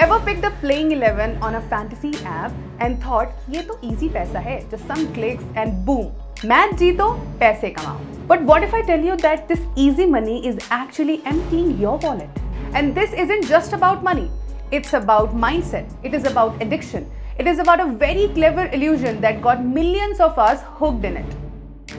Ever picked up playing 11 on a fantasy app and thought ये तो easy पैसा है, just some clicks and boom, match जीतो पैसे कमाओ. But what if I tell you that this easy money is actually emptying your wallet? And this isn't just about money. It's about mindset. It is about addiction. It is about a very clever illusion that got millions of us hooked in it.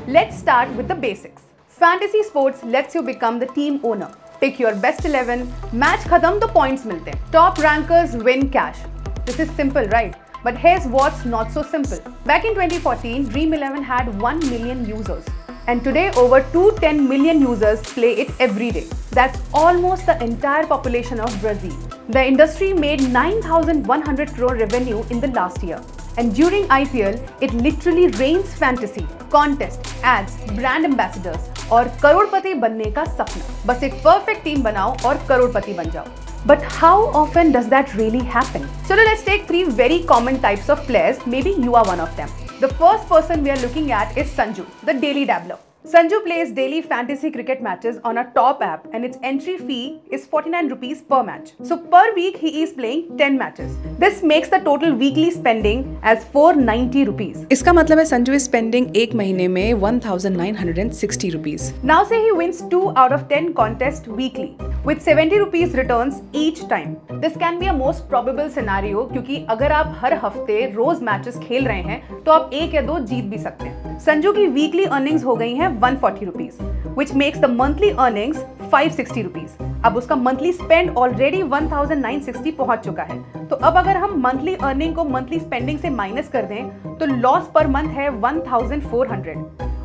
Let's start with the basics. Fantasy sports lets you become the team owner. Pick your best 11, match खत्म तो points मिलते हैं. Top rankers win cash. This is simple, right? But here's what's not so simple. Back in 2014, Dream 11 had 1 million users. And today, over 210 million users play it every day. That's almost the entire population of Brazil. The industry made 9,100 crore revenue in the last year. And during IPL, it literally rains fantasy, contest, ads, brand ambassadors और करोड़पति बनने का सपना. बस एक perfect team बनाओ और करोड़पति बन जाओ. But how often does that really happen? So let's take 3 very common types of players. Maybe you are one of them. The first person we are looking at is Sanju, the daily dabbler. Sanju plays daily fantasy cricket matches on a top app and its entry fee is 49 rupees per match. So per week he is playing 10 matches. This makes the total weekly spending as 490 rupees. इसका मतलब है Sanju is spending एक महीने में 1960 rupees. Now say he wins 2 out of 10 contests weekly with 70 rupees returns each time. This can be a most probable scenario क्योंकि अगर आप हर हफ्ते रोज मैचेस खेल रहे हैं तो आप 1 या 2 जीत भी सकते हैं. संजू की वीकली अर्निंग्स हो गई हैं 140 rupees, which makes the monthly earnings 560 rupees. अब उसका मंथली स्पेंड ऑलरेडी 1960 पहुंच चुका है. तो अब अगर हम मंथली अर्निंग को मंथली स्पेंडिंग से माइनस कर दें तो लॉस पर मंथ है 1400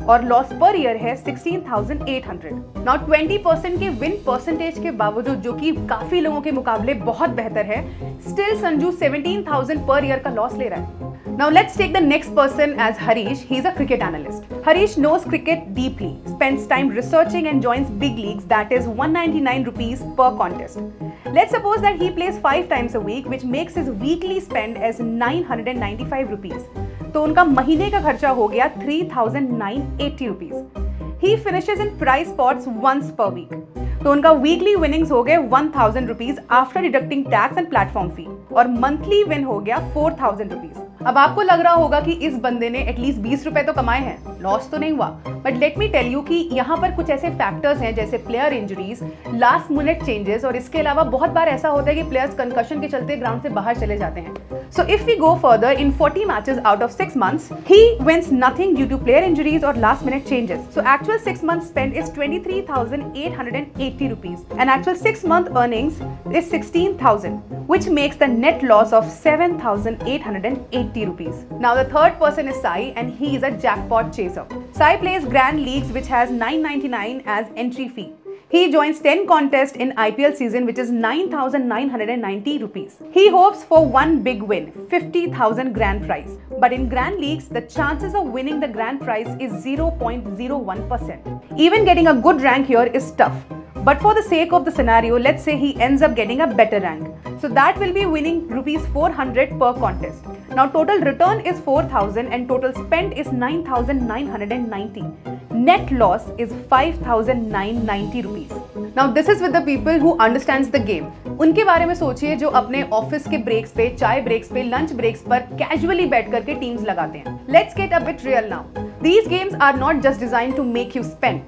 और लॉस पर ईयर है 16,800. नाउ 20% के विन परसेंटेज के बावजूद, जो कि काफी लोगों के मुकाबले बहुत बेहतर है, स्टिल संजू 17,000 पर ईयर का लॉस ले रहा है. Now let's take the next person as Harish. He's a cricket analyst. Harish knows cricket deeply, spends time researching and joins big leagues, that is 199 rupees per contest. Let's suppose that he plays 5 times a week, which makes his weekly spend as 995 rupees. तो उनका महीने का खर्चा हो गया 3,980 rupees. He finishes in prize spots once per week. तो उनका weekly winnings हो गए 1,000 rupees after deducting tax and platform fee और मंथली विन हो गया 4,000 रुपीज. अब आपको लग रहा होगा कि इस बंदे ने एटलीस्ट 20 रुपए तो कमाए हैं, लॉस तो नहीं हुआ. But let me tell you कि यहाँ पर कुछ ऐसे फैक्टर्स हैं जैसे player injuries, last minute changes और इसके अलावा बहुत बार ऐसा होता है कि प्लेयर्स कंकशन के चलते ग्राउंड से बाहर चले जाते हैं. So if we go further, in 40 matches out of 6 months, he wins nothing due to player injuries or last minute changes. So actual 6 months spend is 23,880 rupees and actual 6 month earnings is 16,000, which makes the net loss of 7,880 rupees. Now the third person is Sai and he is a jackpot chaser. Sai plays Grand Leagues, which has 999 as entry fee. He joins 10 contests in IPL season, which is 9,990 rupees. He hopes for one big win, 50,000 grand prize. But in Grand Leagues, the chances of winning the grand prize is 0.01%. Even getting a good rank here is tough. But for the sake of the scenario, let's say he ends up getting a better rank. So that will be winning rupees 400 per contest. Now total return is 4,000 and total spent is 9,990. Net loss is 5,990 rupees. Now this is with the people who understands the game. उनके बारे में सोचिए जो अपने office के breaks पे, चाय breaks पे, लंच ब्रेक्स पर कैजुअली बैठ करके टीम्स लगाते हैं. Let's get a bit real now. These games are not just designed to make you spend.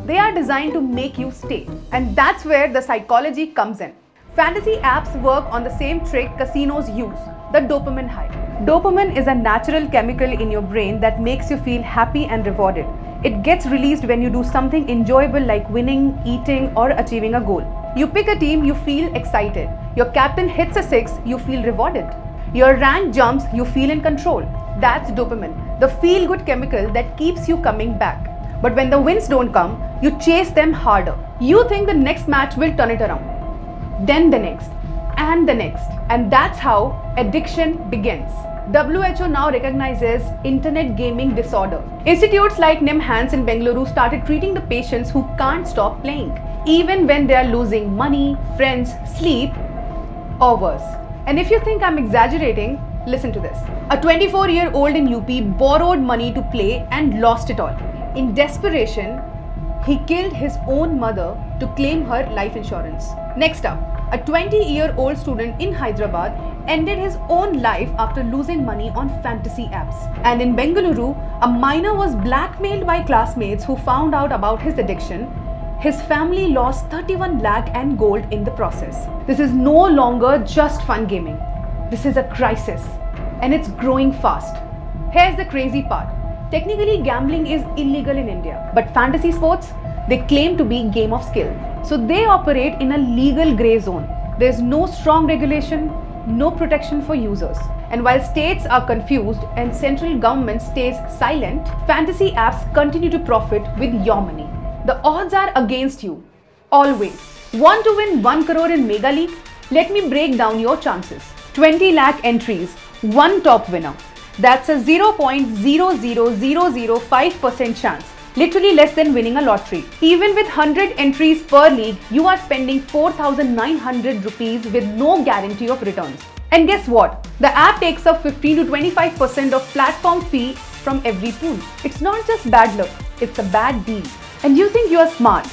They are designed to make you stay. And that's where the psychology comes in. Fantasy apps work on the same trick casinos use, the dopamine high. Dopamine is a natural chemical in your brain that makes you feel happy and rewarded. It gets released when you do something enjoyable like winning, eating, or achieving a goal. You pick a team, you feel excited. Your captain hits a 6, you feel rewarded. Your rank jumps, you feel in control. That's dopamine, the feel-good chemical that keeps you coming back. But when the wins don't come, you chase them harder. You think the next match will turn it around. Then the next, and the next. And that's how addiction begins. WHO now recognizes internet gaming disorder. Institutes like NIMHANS in Bengaluru started treating the patients who can't stop playing, even when they are losing money, friends, sleep, or worse. And if you think I'm exaggerating, listen to this. A 24-year-old in UP borrowed money to play and lost it all. In desperation, He killed his own mother to claim her life insurance. Next up, a 20-year-old student in Hyderabad ended his own life after losing money on fantasy apps. And in Bengaluru, a minor was blackmailed by classmates who found out about his addiction. His family lost 31 lakh and gold in the process. This is no longer just fun gaming. This is a crisis, and it's growing fast. Here's the crazy part. Technically, gambling is illegal in India, but fantasy sports, they claim to be game of skill. So they operate in a legal grey zone. There's no strong regulation, no protection for users. And while states are confused and central government stays silent, fantasy apps continue to profit with your money. The odds are against you, always. Want to win 1 crore in Mega League? Let me break down your chances. 20 lakh entries, one top winner. That's a 0.00005% chance. Literally less than winning a lottery. Even with 100 entries per league, you are spending 4,900 rupees with no guarantee of returns. And guess what? The app takes up 15 to 25% of platform fee from every pool. It's not just bad luck, it's a bad deal. And you think you are smart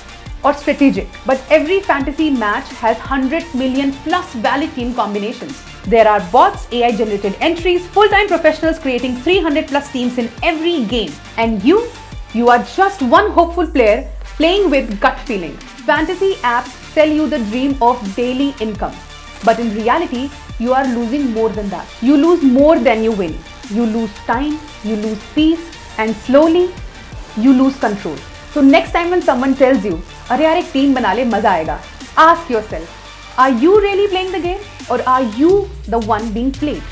or strategic, but every fantasy match has 100 million plus valid team combinations. There are bots, AI generated entries, full-time professionals creating 300 plus teams in every game. And you are just one hopeful player playing with gut feeling. Fantasy apps sell you the dream of daily income. But in reality, you are losing more than that. You lose more than you win. You lose time, you lose peace, and slowly, you lose control. So next time when someone tells you, "अरे यार एक team बना ले मजा आएगा," ask yourself, are you really playing the game or are you the one being played?